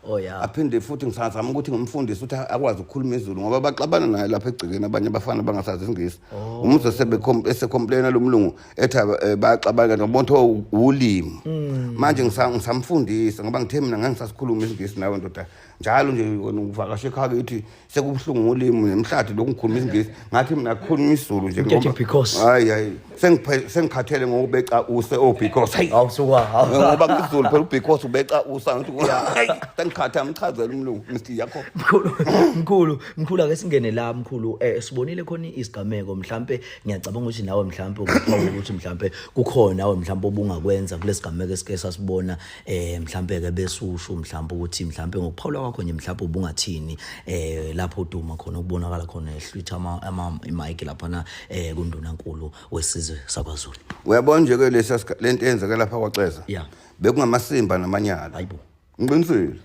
Oh yeah. Aphinde futhi ngisazama ukuthi ngimfundise ukuthi akwazi ukukhuluma isiZulu ngoba baxabana naye lapha egcikeni abanye abafana bangasazi isingisi. Umuzwe esecomplaina lo mlungu ethi baxabana ngobonto ulimi. Manje ngisamfundisa ngoba ngithe mina ngangisasikhuluma isingisi nawe ndoda. Njalo nje uvakashe ekhaya ukuthi sekubhlungu ulimi nemhlathi lokukhuluma isingisi ngathi mina khuluma isiZulu nje ngoba hayi sengikhathele ngokubeca use because hey awusukwa ngoba kuZulu phela because ubeca usa ngathi hayi sengikhatha amchazela umlungu Mr yakho mkhulu ake singene la mkhulu sibonile khona isigameko mhlambe ngiyacabanga ukuthi nawe mhlambe ukuphawula ukuthi mhlambe kukhona nawe mhlambe obungakwenza kulesigameko esike sasibona mhlambe ke besushu mhlambe ukuthi mhlambe ngokuphawula kwakho nje mhlambe ubungathini lapho uduma khona ukubonakala khona ehlwitha imic lapha na kundunankulu wesizwe sakwaZulu. Uyabona nje ke lento eyenzeka lapha kwaXeza yeah bekungamasimba namanyala hayibo ngiqinisile